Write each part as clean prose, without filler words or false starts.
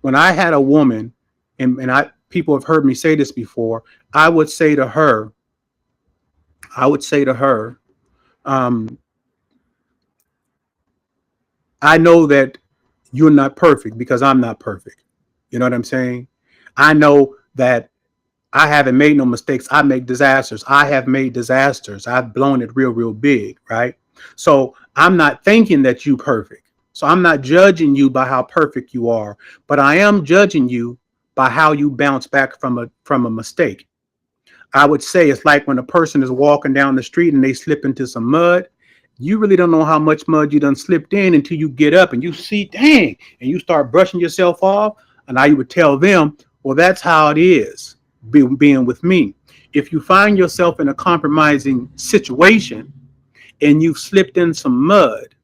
when I had a woman, and people have heard me say this before, I would say to her, I would say to her, um, I know that you're not perfect because I'm not perfect. You know what I'm saying? I know that I haven't made no mistakes. I make disasters. I have made disasters. I've blown it real, real big, right? So I'm not thinking that you perfect. So I'm not judging you by how perfect you are, but I am judging you by how you bounce back from a mistake. I would say it's like when a person is walking down the street and they slip into some mud. You really don't know how much mud you done slipped in until you get up and you see, dang, and you start brushing yourself off. And I would tell them, well, that's how it is being with me. If you find yourself in a compromising situation and you've slipped in some mud,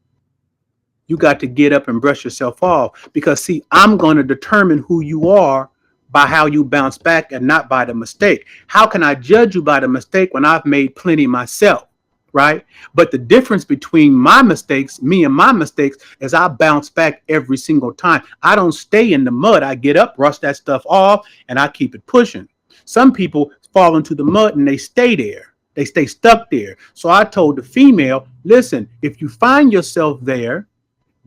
you got to get up and brush yourself off, because see, I'm going to determine who you are by how you bounce back and not by the mistake. How can I judge you by the mistake when I've made plenty myself? Right? But the difference between my mistakes, me and my mistakes, is I bounce back every single time. I don't stay in the mud. I get up, brush that stuff off, and I keep it pushing. Some people fall into the mud and they stay there. They stay stuck there. So I told the female, listen, if you find yourself there,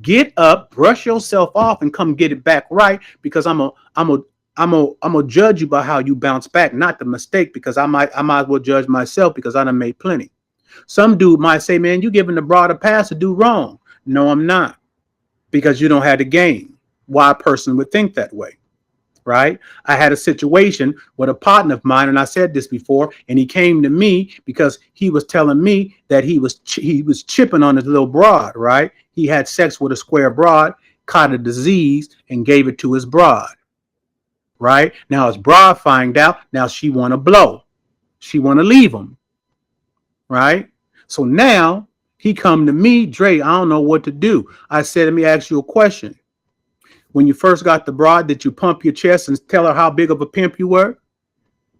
get up, brush yourself off, and come get it back right, because I'm gonna judge you by how you bounce back, not the mistake, because I might as well judge myself because I done made plenty. Some dude might say, man, you giving the broad a pass to do wrong. No, I'm not, because you don't have the game. Why a person would think that way, right? I had a situation with a partner of mine, and I said this before, and he came to me because he was telling me that he was chipping on his little broad, right? He had sex with a square broad, caught a disease, and gave it to his broad, right? Now his broad find out, now she want to blow. She want to leave him, right? So now he come to me, Dre, I don't know what to do. I said, let me ask you a question. When you first got the broad, did you pump your chest and tell her how big of a pimp you were?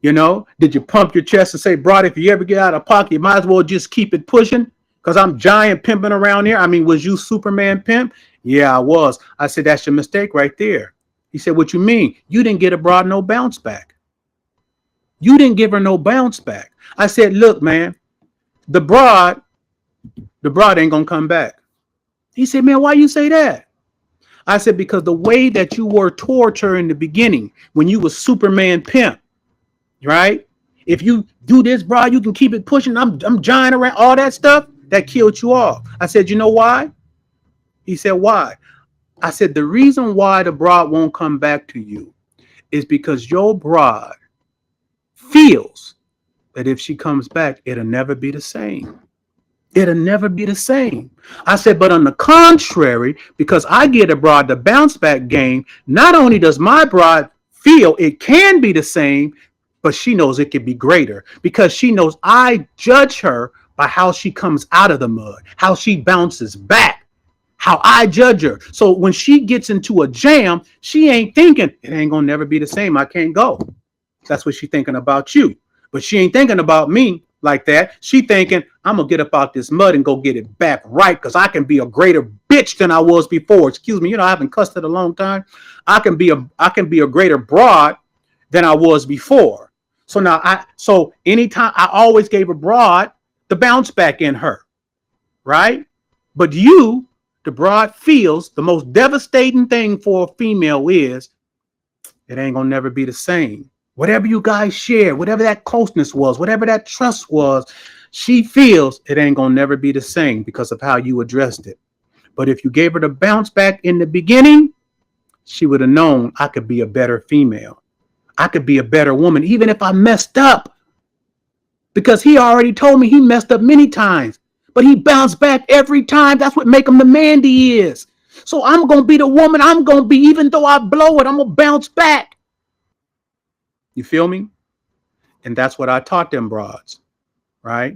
You know, did you pump your chest and say, broad, if you ever get out of pocket, you might as well just keep it pushing because I'm giant pimping around here? I mean, was you Superman pimp? Yeah, I was. I said, that's your mistake right there. He said, what you mean? You didn't get a broad no bounce back. You didn't give her no bounce back. I said, look, man, the broad ain't gonna come back. He said, man, why you say that? I said, because the way that you were towards her in the beginning, when you was Superman pimp, right? If you do this, broad, you can keep it pushing. I'm giant around, all that stuff, that killed you off. I said, you know why? He said, why? I said, the reason why the broad won't come back to you is because your broad feels that if she comes back, it'll never be the same. It'll never be the same. I said, but on the contrary, because I get a broad the bounce back game, not only does my broad feel it can be the same, but she knows it can be greater, because she knows I judge her by how she comes out of the mud, how she bounces back, how I judge her. So when she gets into a jam, she ain't thinking it ain't gonna never be the same. I can't go. That's what she's thinking about you. But she ain't thinking about me like that. She thinking, I'm gonna get up out this mud and go get it back right, because I can be a greater bitch than I was before. Excuse me, I haven't cussed it a long time. I can be a greater broad than I was before. So now so anytime I always gave a broad the bounce back in her, right? But the broad feels the most devastating thing for a female is it ain't gonna never be the same. Whatever you guys share, whatever that closeness was, whatever that trust was, she feels it ain't gonna never be the same because of how you addressed it. But if you gave her the bounce back in the beginning, she would have known I could be a better female. I could be a better woman, even if I messed up. Because he already told me he messed up many times, but he bounced back every time. That's what make him the man he is. So I'm gonna be the woman I'm gonna be, even though I blow it, I'm gonna bounce back. You feel me? And that's what I taught them broads, right?